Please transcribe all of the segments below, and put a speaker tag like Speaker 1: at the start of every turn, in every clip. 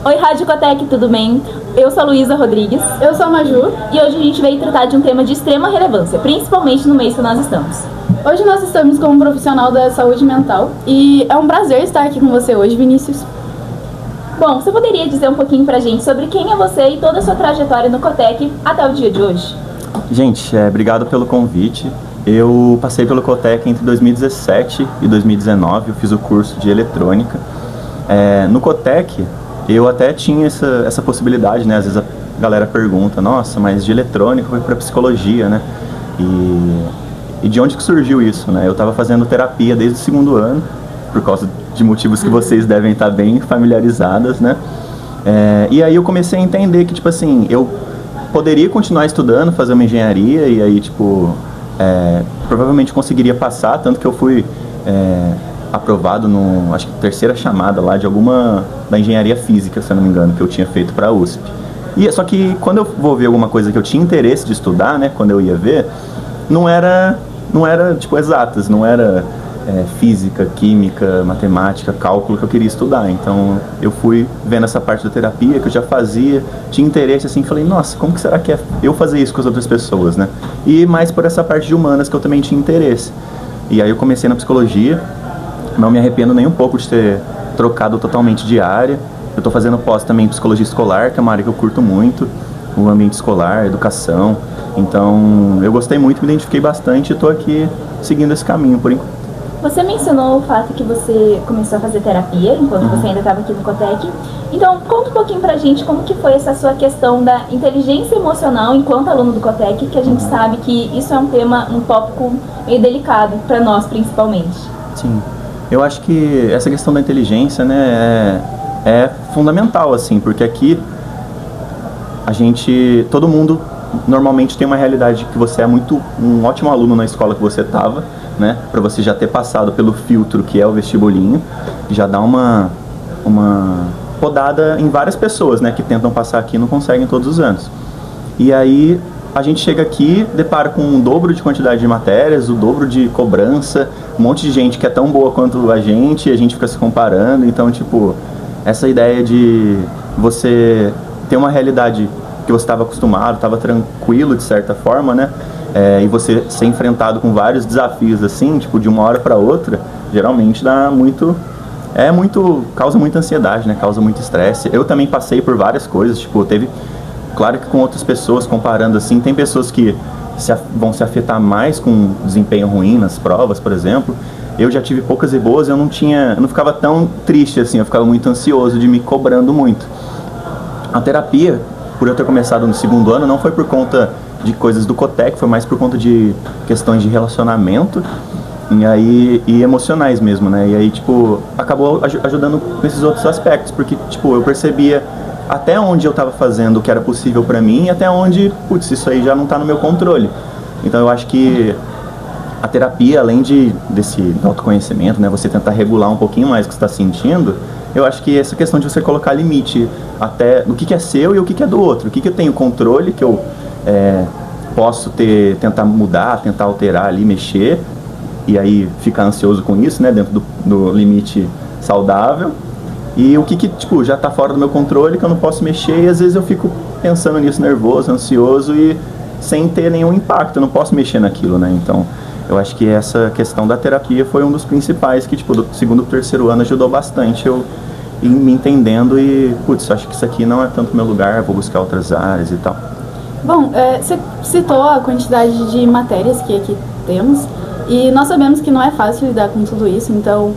Speaker 1: Oi, Rádio Cotec, tudo bem? Eu sou a Luísa Rodrigues.
Speaker 2: Eu sou a Maju.
Speaker 1: E hoje a gente veio tratar de um tema de extrema relevância, principalmente no mês que nós estamos.
Speaker 2: Hoje nós estamos com um profissional da saúde mental e é um prazer estar aqui com você hoje, Vinícius.
Speaker 1: Bom, você poderia dizer um pouquinho pra gente sobre quem é você e toda a sua trajetória no Cotec até o dia de hoje?
Speaker 3: Gente, obrigado pelo convite. Eu passei pelo Cotec entre 2017 e 2019, eu fiz o curso de eletrônica. No Cotec, eu até tinha essa possibilidade, né? Às vezes a galera pergunta, nossa, mas de eletrônica foi para psicologia, né? E de onde que surgiu isso, né? Eu estava fazendo terapia desde o segundo ano, por causa de motivos que vocês devem estar bem familiarizadas, né? E aí eu comecei a entender que, tipo assim, eu poderia continuar estudando, fazer uma engenharia, e aí, tipo, provavelmente conseguiria passar, tanto que eu fui aprovado no, acho que terceira chamada lá de alguma, da engenharia física, se eu não me engano, que eu tinha feito para a USP. Só que quando eu vou ver alguma coisa que eu tinha interesse de estudar, né, quando eu ia ver, não era tipo exatas, não era física, química, matemática, cálculo que eu queria estudar. Então eu fui vendo essa parte da terapia que eu já fazia, tinha interesse assim, falei, nossa, como que será que é eu fazer isso com as outras pessoas, né? E mais por essa parte de humanas que eu também tinha interesse. E aí eu comecei na psicologia, não me arrependo nem um pouco de ter trocado totalmente de área. Eu estou fazendo pós também em psicologia escolar, que é uma área que eu curto muito, o ambiente escolar, educação. Então eu gostei muito, me identifiquei bastante e estou aqui seguindo esse caminho por enquanto.
Speaker 1: Você mencionou o fato que você começou a fazer terapia enquanto você ainda estava aqui no Cotec. Então, conta um pouquinho pra gente como que foi essa sua questão da inteligência emocional enquanto aluno do Cotec, que a gente sabe que isso é um tema, um tópico meio delicado para nós, principalmente.
Speaker 3: Sim, eu acho que essa questão da inteligência, né, é fundamental, assim, porque aqui todo mundo normalmente tem uma realidade que você é um ótimo aluno na escola que você estava, né, para você já ter passado pelo filtro que é o vestibulinho, que já dá uma podada em várias pessoas, né, que tentam passar aqui e não conseguem todos os anos. E aí a gente chega aqui, depara com um dobro de quantidade de matérias, o dobro de cobrança, um monte de gente que é tão boa quanto a gente fica se comparando. Então, tipo, essa ideia de você ter uma realidade que você estava acostumado, estava tranquilo de certa forma, né? E você ser enfrentado com vários desafios assim, tipo, de uma hora para outra, geralmente causa muita ansiedade, né? Causa muito estresse. Eu também passei por várias coisas, tipo, claro que com outras pessoas, comparando assim, tem pessoas que vão se afetar mais com desempenho ruim nas provas, por exemplo. Eu já tive poucas e boas, eu não ficava tão triste assim, eu ficava muito ansioso de me cobrando muito. A terapia, por eu ter começado no segundo ano, não foi por conta de coisas do Cotec, foi mais por conta de questões de relacionamento e emocionais mesmo, né? E aí, tipo, acabou ajudando nesses outros aspectos, porque, tipo, eu percebia até onde eu estava fazendo o que era possível para mim e até onde, putz, isso aí já não está no meu controle. Então eu acho que a terapia, além desse autoconhecimento, né, você tentar regular um pouquinho mais o que você está sentindo, eu acho que essa questão de você colocar limite até no que é seu e o que é do outro, o que eu tenho controle, que eu posso tentar mudar, tentar alterar ali, mexer, e aí ficar ansioso com isso, né, dentro do limite saudável, e o que tipo, já está fora do meu controle, que eu não posso mexer, e às vezes eu fico pensando nisso nervoso, ansioso, e sem ter nenhum impacto, eu não posso mexer naquilo, né, então eu acho que essa questão da terapia foi um dos principais que, tipo, do segundo pro terceiro ano ajudou bastante eu ir me entendendo e, putz, acho que isso aqui não é tanto meu lugar, vou buscar outras áreas e tal.
Speaker 2: Bom, você citou a quantidade de matérias que aqui temos e nós sabemos que não é fácil lidar com tudo isso, então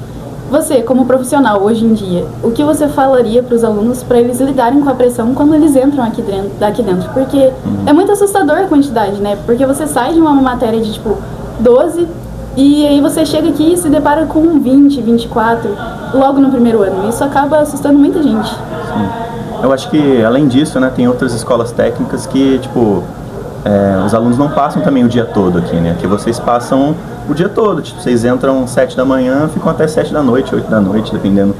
Speaker 2: você, como profissional hoje em dia, o que você falaria para os alunos para eles lidarem com a pressão quando eles entram aqui dentro? Porque é muito assustador a quantidade, né? Porque você sai de uma matéria de, tipo, 12 e aí você chega aqui e se depara com 20, 24 logo no primeiro ano. Isso acaba assustando muita gente.
Speaker 3: Sim. Eu acho que, além disso, né, tem outras escolas técnicas que, tipo, os alunos não passam também o dia todo aqui, né? Que vocês passam o dia todo. Tipo, vocês entram 7 da manhã, ficam até 7 da noite, 8 da noite, dependendo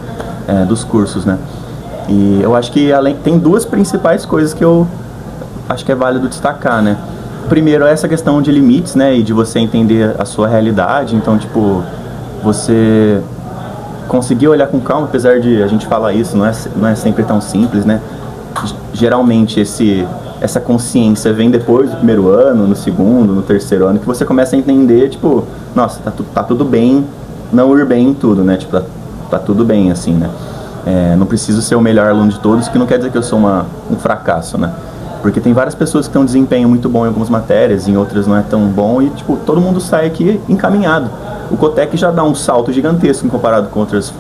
Speaker 3: dos cursos, né? E eu acho que tem duas principais coisas que eu acho que é válido destacar, né? Primeiro, essa questão de limites, né? E de você entender a sua realidade. Então, tipo, você conseguir olhar com calma, apesar de a gente falar isso, não é sempre tão simples, né? Geralmente essa consciência vem depois do primeiro ano, no segundo, no terceiro ano, que você começa a entender, tipo, nossa, tá tudo bem não ir bem em tudo, né? Tipo, tá tudo bem, assim, né? Não preciso ser o melhor aluno de todos, que não quer dizer que eu sou um fracasso, né? Porque tem várias pessoas que têm um desempenho muito bom em algumas matérias, em outras não é tão bom, e, tipo, todo mundo sai aqui encaminhado. O Cotec já dá um salto gigantesco comparado com outras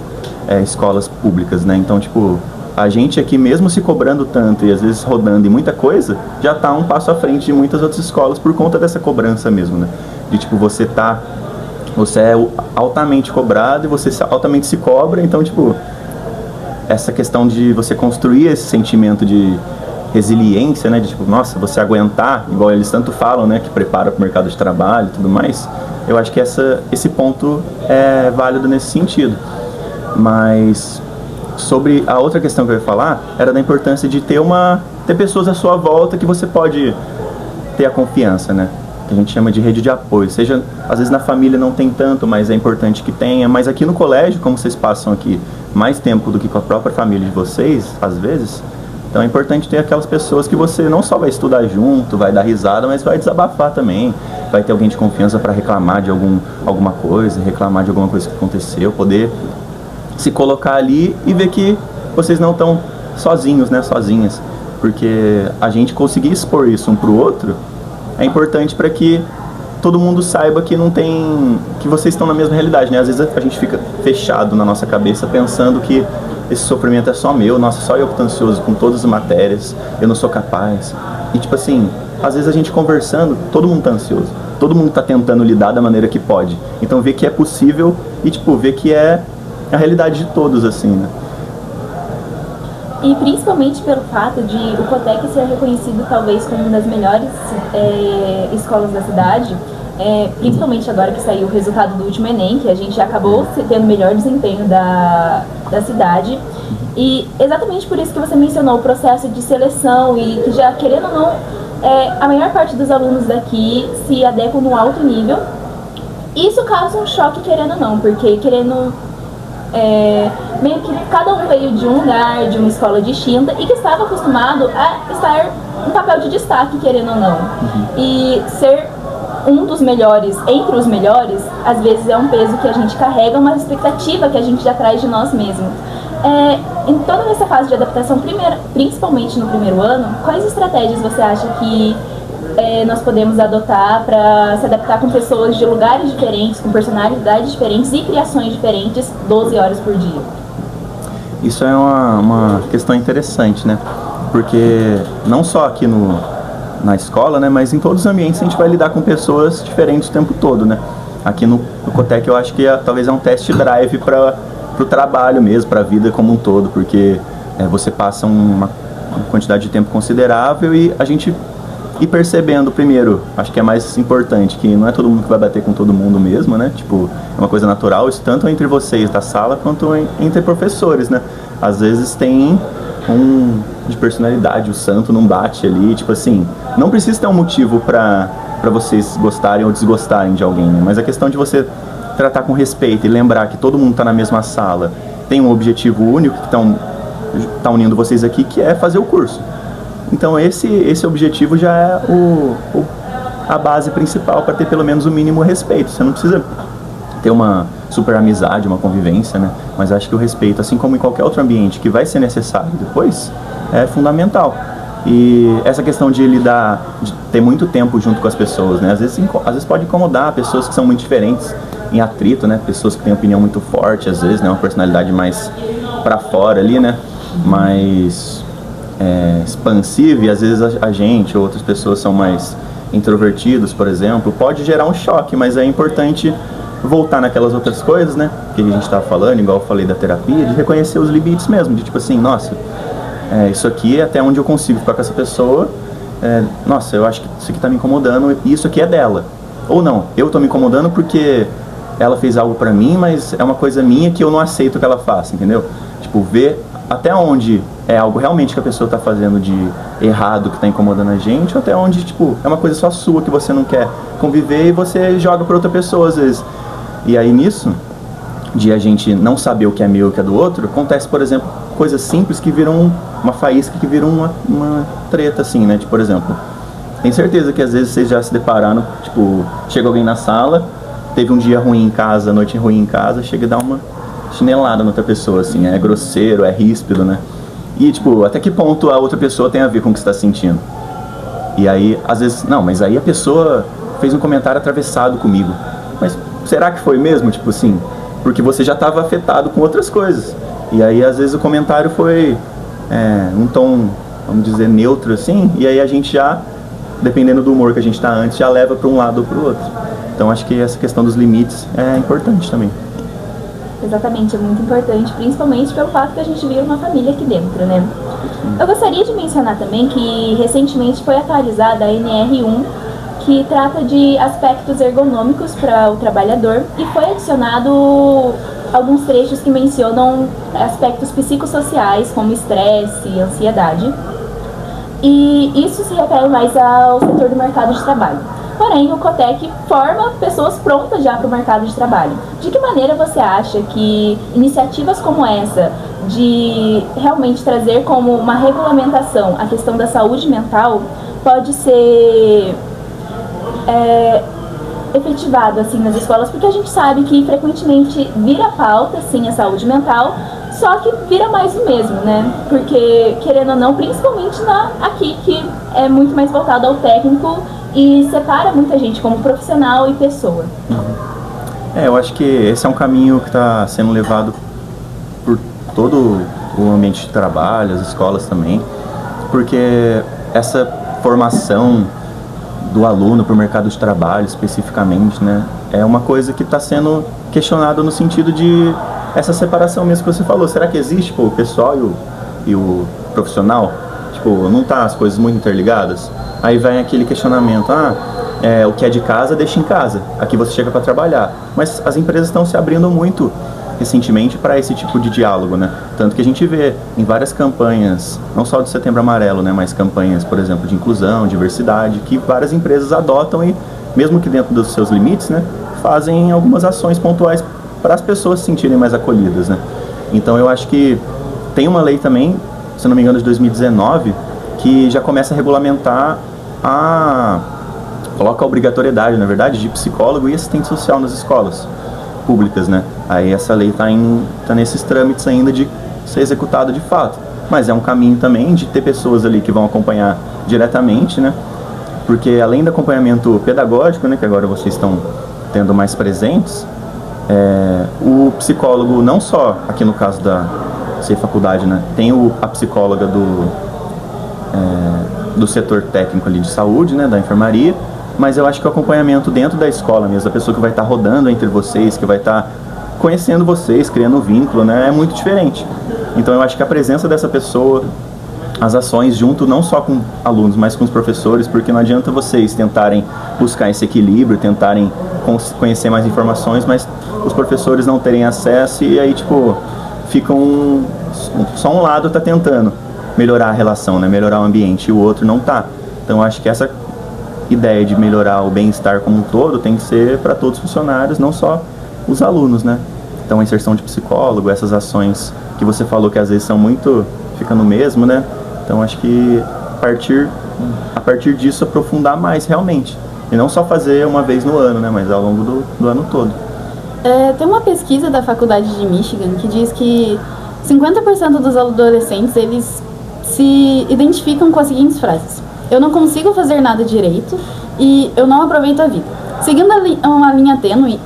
Speaker 3: escolas públicas, né? Então, tipo, a gente aqui mesmo se cobrando tanto e às vezes rodando em muita coisa, já tá um passo à frente de muitas outras escolas por conta dessa cobrança mesmo, né? De, tipo, você é altamente cobrado e você altamente se cobra, então, tipo, essa questão de você construir esse sentimento de resiliência, né, de tipo, nossa, você aguentar, igual eles tanto falam, né, que prepara para o mercado de trabalho e tudo mais, eu acho que esse ponto é válido nesse sentido. Mas sobre a outra questão que eu ia falar, era da importância de ter pessoas à sua volta que você pode ter a confiança, né, que a gente chama de rede de apoio, seja, às vezes na família não tem tanto, mas é importante que tenha, mas aqui no colégio, como vocês passam aqui mais tempo do que com a própria família de vocês, às vezes, então é importante ter aquelas pessoas que você não só vai estudar junto, vai dar risada, mas vai desabafar também, vai ter alguém de confiança para reclamar de alguma coisa, reclamar de alguma coisa que aconteceu, poder se colocar ali e ver que vocês não estão sozinhos, né, sozinhas, porque a gente conseguir expor isso um pro outro é importante para que todo mundo saiba que que vocês estão na mesma realidade, né? Às vezes a gente fica fechado na nossa cabeça pensando que esse sofrimento é só meu, nossa, só eu que tô ansioso com todas as matérias, eu não sou capaz. E tipo assim, às vezes a gente conversando, todo mundo tá ansioso, todo mundo tá tentando lidar da maneira que pode. Então ver que é possível e tipo, ver que é a realidade de todos, assim, né?
Speaker 1: E principalmente pelo fato de o Cotec ser reconhecido talvez como uma das melhores escolas da cidade, principalmente agora que saiu o resultado do último Enem, que a gente acabou tendo o melhor desempenho da cidade. E exatamente por isso que você mencionou o processo de seleção e que já, querendo ou não, a maior parte dos alunos daqui se adequam num alto nível. Isso causa um choque, querendo ou não, porque meio que cada um veio de um lugar, de uma escola distinta e que estava acostumado a estar um papel de destaque, querendo ou não. E ser um dos melhores, entre os melhores, às vezes é um peso que a gente carrega, uma expectativa que a gente já traz de nós mesmos. Em toda essa fase de adaptação, principalmente no primeiro ano, quais estratégias você acha que nós podemos adotar para se adaptar com pessoas de lugares diferentes, com personalidades diferentes e criações diferentes, 12 horas por dia?
Speaker 3: Isso é uma questão interessante, né? Porque não só aqui na escola, né, mas em todos os ambientes a gente vai lidar com pessoas diferentes o tempo todo, né? Aqui no Cotec eu acho que talvez é um test drive para o trabalho mesmo, para a vida como um todo, porque você passa uma quantidade de tempo considerável e a gente ir percebendo, primeiro, acho que é mais importante, que não é todo mundo que vai bater com todo mundo mesmo, né? Tipo, é uma coisa natural, isso tanto entre vocês da sala, quanto entre professores, né? Às vezes tem de personalidade, o santo não bate ali, tipo assim, não precisa ter um motivo pra vocês gostarem ou desgostarem de alguém, né? Mas a questão de você tratar com respeito e lembrar que todo mundo tá na mesma sala, tem um objetivo único que tá unindo vocês aqui, que é fazer o curso. Então esse objetivo já é a base principal para ter pelo menos o mínimo respeito. Você não precisa ter uma super amizade, uma convivência, né? Mas acho que o respeito, assim como em qualquer outro ambiente que vai ser necessário depois, é fundamental. E essa questão de ter muito tempo junto com as pessoas, né? Às vezes pode incomodar pessoas que são muito diferentes em atrito, né? Pessoas que têm opinião muito forte, às vezes, né? Uma personalidade mais para fora ali, né? Mais expansiva, e às vezes a gente ou outras pessoas são mais introvertidos, por exemplo, pode gerar um choque, mas é importante voltar naquelas outras coisas, né, que a gente estava falando, igual eu falei da terapia, de reconhecer os limites mesmo, de tipo assim, nossa, isso aqui é até onde eu consigo ficar com essa pessoa, nossa, eu acho que isso aqui tá me incomodando e isso aqui é dela, ou não, eu tô me incomodando porque ela fez algo pra mim, mas é uma coisa minha que eu não aceito que ela faça, entendeu? Tipo, ver até onde é algo realmente que a pessoa está fazendo de errado, que está incomodando a gente, ou até onde, tipo, é uma coisa só sua que você não quer conviver e você joga para outra pessoa, às vezes. E aí, nisso, de a gente não saber o que é meu e o que é do outro, acontece, por exemplo, coisas simples que viram uma faísca, que viram uma treta, assim, né? Tipo, por exemplo, tenho certeza que às vezes vocês já se depararam, tipo, chega alguém na sala, teve um dia ruim em casa, noite ruim em casa, chega e dá uma chinelada na outra pessoa, assim, é grosseiro, é ríspido, né? E, tipo, até que ponto a outra pessoa tem a ver com o que você está sentindo? E aí, às vezes, não, mas aí a pessoa fez um comentário atravessado comigo. Mas será que foi mesmo? Tipo assim, porque você já estava afetado com outras coisas. E aí, às vezes, o comentário foi um tom, vamos dizer, neutro, assim, e aí a gente já, dependendo do humor que a gente está antes, já leva para um lado ou para o outro. Então, acho que essa questão dos limites é importante também.
Speaker 1: Exatamente, é muito importante, principalmente pelo fato que a gente vive uma família aqui dentro, né? Eu gostaria de mencionar também que recentemente foi atualizada a NR1, que trata de aspectos ergonômicos para o trabalhador, e foi adicionado alguns trechos que mencionam aspectos psicossociais, como estresse e ansiedade. E isso se refere mais ao setor do mercado de trabalho. Porém, o Cotec forma pessoas prontas já para o mercado de trabalho. De que maneira você acha que iniciativas como essa, de realmente trazer como uma regulamentação a questão da saúde mental, pode ser efetivado assim nas escolas? Porque a gente sabe que frequentemente vira pauta, sim, a saúde mental, só que vira mais o mesmo, né? Porque, querendo ou não, principalmente aqui, que é muito mais voltado ao técnico e separa muita gente como profissional e pessoa.
Speaker 3: Eu acho que esse é um caminho que está sendo levado por todo o ambiente de trabalho, as escolas também, porque essa formação do aluno para o mercado de trabalho especificamente, né, é uma coisa que está sendo questionada no sentido de essa separação mesmo que você falou. Será que existe, o pessoal e o profissional? Tipo, não tá as coisas muito interligadas? Aí vem aquele questionamento, o que é de casa, deixa em casa. Aqui você chega para trabalhar. Mas as empresas estão se abrindo muito recentemente para esse tipo de diálogo, né? Tanto que a gente vê em várias campanhas, não só do Setembro Amarelo, né, mas campanhas, por exemplo, de inclusão, diversidade, que várias empresas adotam e, mesmo que dentro dos seus limites, né, fazem algumas ações pontuais para as pessoas se sentirem mais acolhidas, né? Então eu acho que tem uma lei também, se não me engano, de 2019, que já começa a regulamentar coloca a obrigatoriedade, na verdade, de psicólogo e assistente social nas escolas públicas, né? Aí essa lei tá nesses trâmites ainda de ser executado de fato. Mas é um caminho também de ter pessoas ali que vão acompanhar diretamente, né? Porque além do acompanhamento pedagógico, né, que agora vocês estão tendo mais presentes, o psicólogo, não só aqui no caso da faculdade, né, tem a psicóloga do setor técnico ali de saúde, né, da enfermaria, mas eu acho que o acompanhamento dentro da escola mesmo, a pessoa que vai estar rodando entre vocês, que vai estar conhecendo vocês, criando um vínculo, né, é muito diferente. Então eu acho que a presença dessa pessoa, as ações junto não só com alunos, mas com os professores, porque não adianta vocês tentarem buscar esse equilíbrio, tentarem conhecer mais informações, mas os professores não terem acesso e aí, tipo, só um lado está tentando melhorar a relação, né, melhorar o ambiente, e o outro não está. Então eu acho que essa ideia de melhorar o bem-estar como um todo tem que ser para todos os funcionários, não só os alunos, né? Então a inserção de psicólogo, essas ações que você falou que às vezes são muito, fica no mesmo, né? Então acho que a partir disso aprofundar mais realmente, e não só fazer uma vez no ano, né? Mas ao longo do ano todo.
Speaker 2: Tem uma pesquisa da faculdade de Michigan que diz que 50% dos adolescentes, eles se identificam com as seguintes frases: eu não consigo fazer nada direito e eu não aproveito a vida. Seguindo uma linha tênue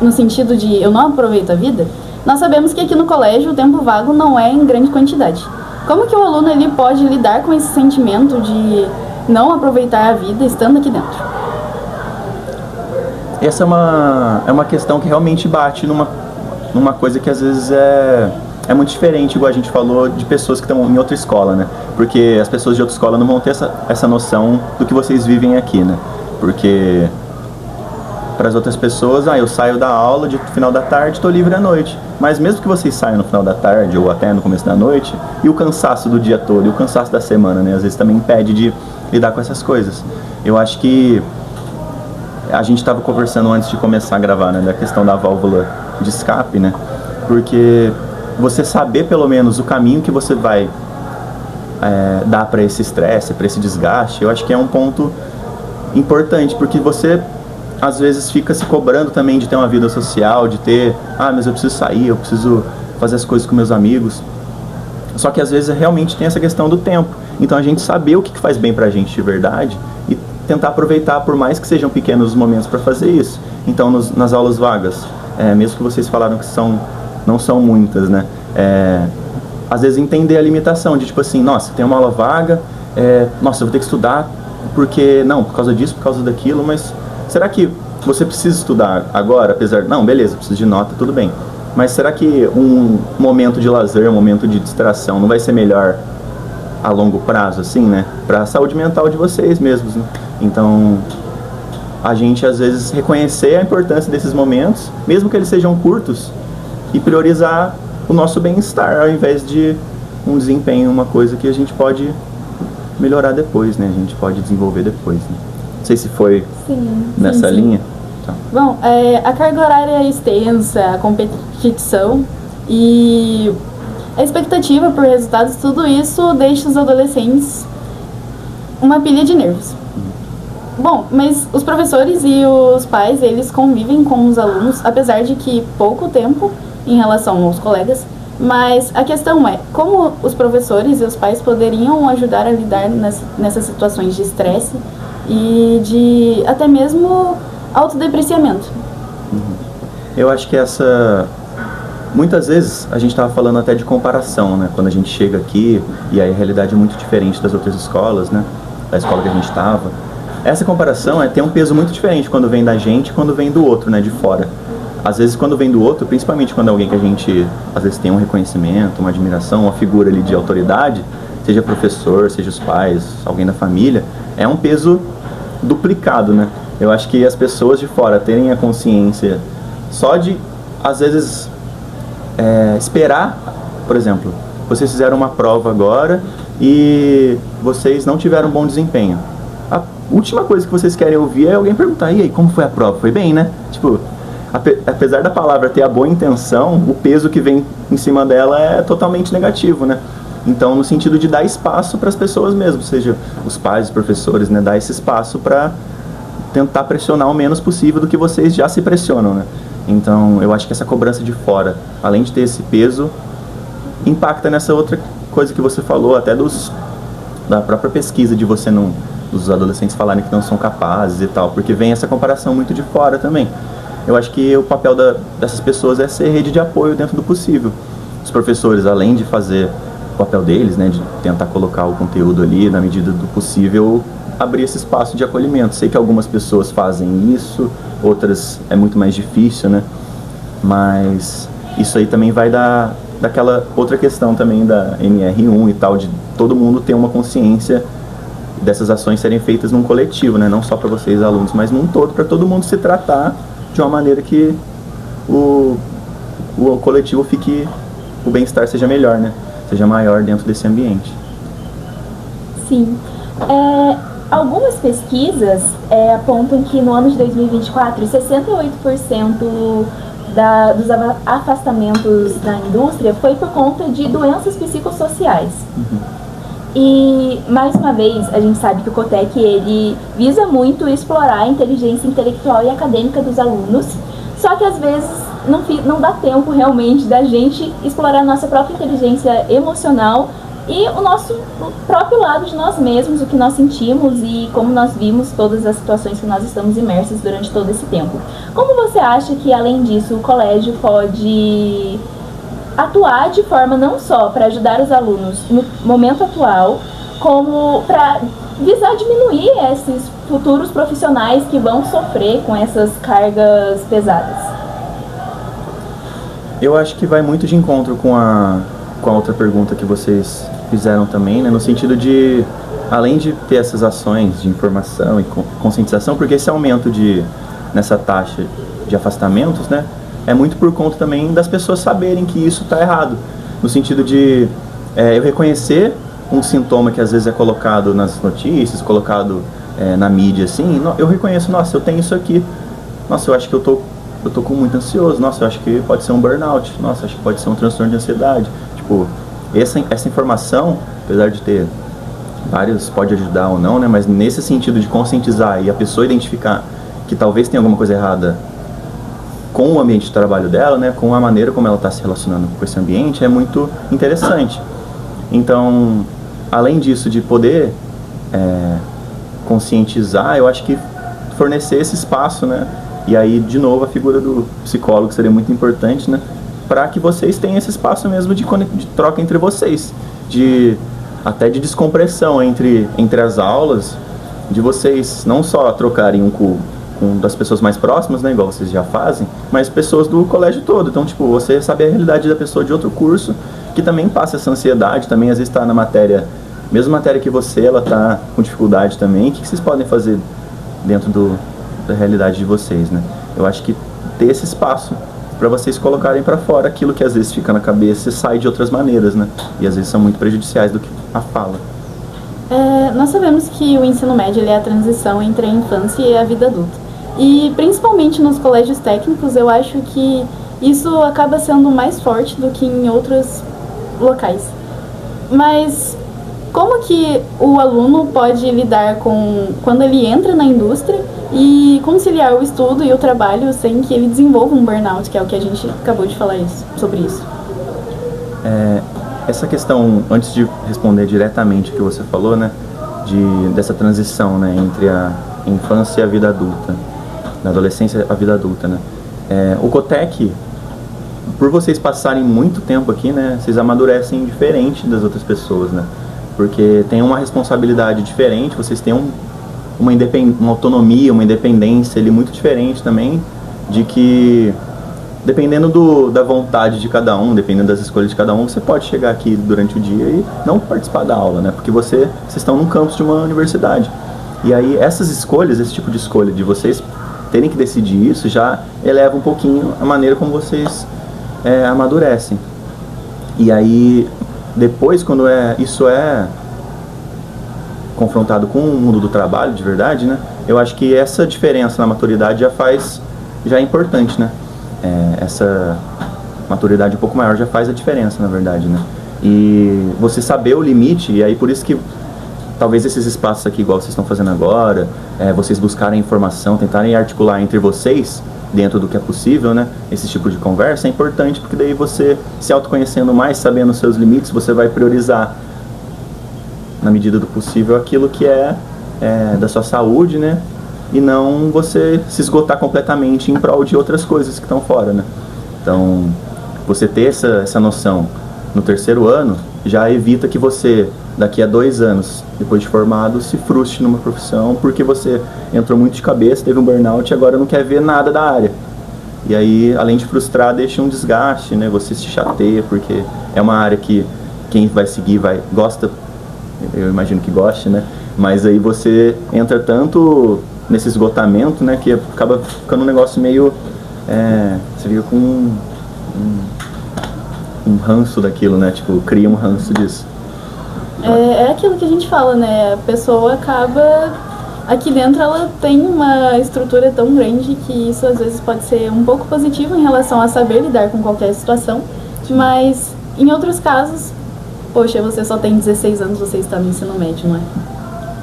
Speaker 2: no sentido de eu não aproveito a vida, nós sabemos que aqui no colégio o tempo vago não é em grande quantidade. Como que o aluno ele pode lidar com esse sentimento de não aproveitar a vida estando aqui dentro?
Speaker 3: Essa é uma questão que realmente bate numa coisa que às vezes é muito diferente, igual a gente falou, de pessoas que estão em outra escola, né? Porque as pessoas de outra escola não vão ter essa noção do que vocês vivem aqui, né? Porque para as outras pessoas, eu saio da aula de final da tarde, estou livre à noite. Mas mesmo que vocês saiam no final da tarde ou até no começo da noite, e o cansaço do dia todo, e o cansaço da semana, né? Às vezes também impede de lidar com essas coisas. Eu acho que a gente estava conversando antes de começar a gravar, né? Da questão da válvula de escape, né? Porque você saber pelo menos o caminho que você vai dar para esse estresse, para esse desgaste, eu acho que é um ponto importante, porque você às vezes fica se cobrando também de ter uma vida social, de ter, mas eu preciso sair, eu preciso fazer as coisas com meus amigos. Só que às vezes realmente tem essa questão do tempo. Então a gente saber o que faz bem pra gente de verdade e tentar aproveitar, por mais que sejam pequenos momentos, para fazer isso. Então nas aulas vagas, mesmo que vocês falaram que não são muitas, né? Às vezes entender a limitação de tipo assim, nossa, tem uma aula vaga, nossa, eu vou ter que estudar porque, não, por causa disso, por causa daquilo, mas será que você precisa estudar agora, apesar... Não, beleza, preciso de nota, tudo bem. Mas será que um momento de lazer, um momento de distração não vai ser melhor a longo prazo, assim, né? Para a saúde mental de vocês mesmos, né? Então, a gente às vezes reconhecer a importância desses momentos, mesmo que eles sejam curtos, e priorizar o nosso bem-estar, ao invés de um desempenho, uma coisa que a gente pode melhorar depois, né? A gente pode desenvolver depois, né? Não sei se foi nessa linha. Tá.
Speaker 2: Bom, a carga horária é extensa, a competição e a expectativa por resultados, tudo isso deixa os adolescentes uma pilha de nervos. Bom, mas os professores e os pais, eles convivem com os alunos, apesar de que pouco tempo em relação aos colegas, mas a questão é como os professores e os pais poderiam ajudar a lidar nessas situações de estresse e de até mesmo autodepreciamento.
Speaker 3: Eu acho que muitas vezes a gente estava falando até de comparação, né? Quando a gente chega aqui e aí a realidade é muito diferente das outras escolas, né? Da escola que a gente estava. Essa comparação tem um peso muito diferente quando vem da gente e quando vem do outro, né? De fora. Às vezes quando vem do outro, principalmente quando é alguém que a gente às vezes tem um reconhecimento, uma admiração, uma figura ali de autoridade, seja professor, seja os pais, alguém da família, é um peso duplicado, né? Eu acho que as pessoas de fora terem a consciência só de, às vezes, esperar, por exemplo, vocês fizeram uma prova agora e vocês não tiveram um bom desempenho. A última coisa que vocês querem ouvir é alguém perguntar, e aí, como foi a prova? Foi bem, né? Tipo, apesar da palavra ter a boa intenção, o peso que vem em cima dela é totalmente negativo, né? Então, no sentido de dar espaço para as pessoas mesmo, seja os pais, os professores, né? Dar esse espaço para tentar pressionar o menos possível do que vocês já se pressionam, né? Então, eu acho que essa cobrança de fora, além de ter esse peso, impacta nessa outra coisa que você falou, até da própria pesquisa de você não... dos adolescentes falarem que não são capazes e tal, porque vem essa comparação muito de fora também. Eu acho que o papel dessas pessoas é ser rede de apoio dentro do possível. Os professores, além de fazer o papel deles, né, de tentar colocar o conteúdo ali na medida do possível, abrir esse espaço de acolhimento. Sei que algumas pessoas fazem isso, outras é muito mais difícil, né? Mas isso aí também vai daquela outra questão também da NR1 e tal, de todo mundo ter uma consciência dessas ações serem feitas num coletivo, né? Não só para vocês alunos, mas num todo, para todo mundo se tratar de uma maneira que o coletivo o bem-estar seja melhor, né? Seja maior dentro desse ambiente.
Speaker 1: Sim. Algumas pesquisas apontam que no ano de 2024, 68% dos afastamentos da indústria foi por conta de doenças psicossociais. E, mais uma vez, a gente sabe que o COTEC, ele visa muito explorar a inteligência intelectual e acadêmica dos alunos, só que às vezes não dá tempo realmente da gente explorar a nossa própria inteligência emocional e o nosso próprio lado de nós mesmos, o que nós sentimos e como nós vimos todas as situações que nós estamos imersos durante todo esse tempo. Como você acha que, além disso, o colégio pode atuar de forma não só para ajudar os alunos no momento atual, como para visar diminuir esses futuros profissionais que vão sofrer com essas cargas pesadas?
Speaker 3: Eu acho que vai muito de encontro com a outra pergunta que vocês fizeram também, né? No sentido de, além de ter essas ações de informação e conscientização, porque esse aumento nessa taxa de afastamentos, né? É muito por conta também das pessoas saberem que isso está errado. No sentido de eu reconhecer um sintoma que às vezes é colocado nas notícias, colocado na mídia, assim, eu reconheço, nossa, eu tenho isso aqui. Nossa, eu acho que eu tô eu tô com muito ansioso, nossa, eu acho que pode ser um burnout, nossa, acho que pode ser um transtorno de ansiedade. Tipo, essa informação, apesar de ter vários, pode ajudar ou não, né, mas nesse sentido de conscientizar e a pessoa identificar que talvez tenha alguma coisa errada com o ambiente de trabalho dela, né, com a maneira como ela está se relacionando com esse ambiente, é muito interessante. Então, além disso, de poder conscientizar, eu acho que fornecer esse espaço, né, e aí, de novo, a figura do psicólogo seria muito importante, né, para que vocês tenham esse espaço mesmo de troca entre vocês, até de descompressão entre as aulas, de vocês não só trocarem um com das pessoas mais próximas, né, igual vocês já fazem, mas pessoas do colégio todo. Então, tipo, você saber a realidade da pessoa de outro curso, que também passa essa ansiedade, também às vezes está na matéria, mesma matéria que você, ela está com dificuldade também. O que vocês podem fazer dentro da realidade de vocês, né? Eu acho que ter esse espaço para vocês colocarem para fora aquilo que às vezes fica na cabeça e sai de outras maneiras, né? E às vezes são muito prejudiciais do que a fala.
Speaker 2: Nós sabemos que o ensino médio ele é a transição entre a infância e a vida adulta. E principalmente nos colégios técnicos, eu acho que isso acaba sendo mais forte do que em outros locais. Mas como que o aluno pode lidar quando ele entra na indústria e conciliar o estudo e o trabalho sem que ele desenvolva um burnout, que é o que a gente acabou de falar sobre isso?
Speaker 3: Essa questão, antes de responder diretamente o que você falou, né, dessa transição, né, entre a infância e a vida adulta, da adolescência à vida adulta, né, o Cotec, por vocês passarem muito tempo aqui, né, vocês amadurecem diferente das outras pessoas, né, porque tem uma responsabilidade diferente, vocês têm uma autonomia, uma independência ali muito diferente também, de que dependendo da vontade de cada um, dependendo das escolhas de cada um, você pode chegar aqui durante o dia e não participar da aula, né? Porque vocês estão num campus de uma universidade. E aí essas escolhas, esse tipo de escolha de vocês terem que decidir isso, já eleva um pouquinho a maneira como vocês amadurecem. E aí, depois, quando isso é confrontado com o mundo do trabalho, de verdade, né? Eu acho que essa diferença na maturidade já é importante, né? Essa maturidade um pouco maior já faz a diferença, na verdade, né? E você saber o limite, e aí por isso que talvez esses espaços aqui, igual vocês estão fazendo agora, vocês buscarem informação, tentarem articular entre vocês, dentro do que é possível, né? Esse tipo de conversa é importante, porque daí você, se autoconhecendo mais, sabendo os seus limites, você vai priorizar, na medida do possível, aquilo que é da sua saúde, né? E não você se esgotar completamente em prol de outras coisas que estão fora, né? Então, você ter essa noção no terceiro ano já evita que você, daqui a 2 anos, depois de formado, se frustre numa profissão porque você entrou muito de cabeça, teve um burnout e agora não quer ver nada da área. E aí, além de frustrar, deixa um desgaste, né? Você se chateia porque é uma área que quem vai seguir gosta, eu imagino que goste, né? Mas aí você entra tanto nesse esgotamento, né, que acaba ficando um negócio meio... você fica com um ranço daquilo, né? Tipo, cria um ranço disso.
Speaker 2: É aquilo que a gente fala, né? A pessoa acaba... Aqui dentro ela tem uma estrutura tão grande que isso às vezes pode ser um pouco positivo em relação a saber lidar com qualquer situação, mas em outros casos, poxa, você só tem 16 anos, você está no ensino médio, não é?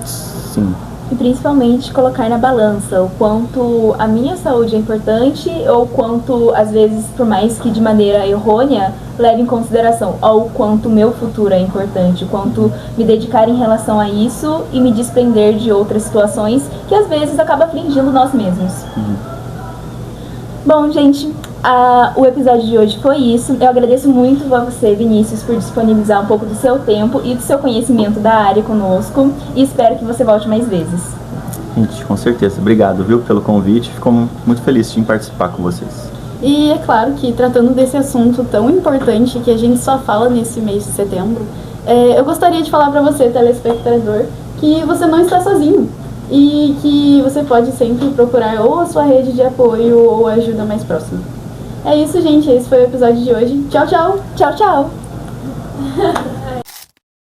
Speaker 3: Sim.
Speaker 1: E principalmente colocar na balança o quanto a minha saúde é importante ou quanto, às vezes, por mais que de maneira errônea, leve em consideração o quanto o meu futuro é importante, o quanto me dedicar em relação a isso e me desprender de outras situações que às vezes acaba afligindo nós mesmos. Bom, gente, o episódio de hoje foi isso. Eu agradeço muito a você, Vinícius, por disponibilizar um pouco do seu tempo e do seu conhecimento da área conosco e espero que você volte mais vezes.
Speaker 3: Gente, com certeza. Obrigado, viu, pelo convite. Fico muito feliz de participar com vocês.
Speaker 2: E é claro que, tratando desse assunto tão importante que a gente só fala nesse mês de setembro, eu gostaria de falar para você, telespectador, que você não está sozinho. E que você pode sempre procurar ou a sua rede de apoio ou a ajuda mais próxima. É isso, gente. Esse foi o episódio de hoje. Tchau, tchau.
Speaker 1: Tchau, tchau.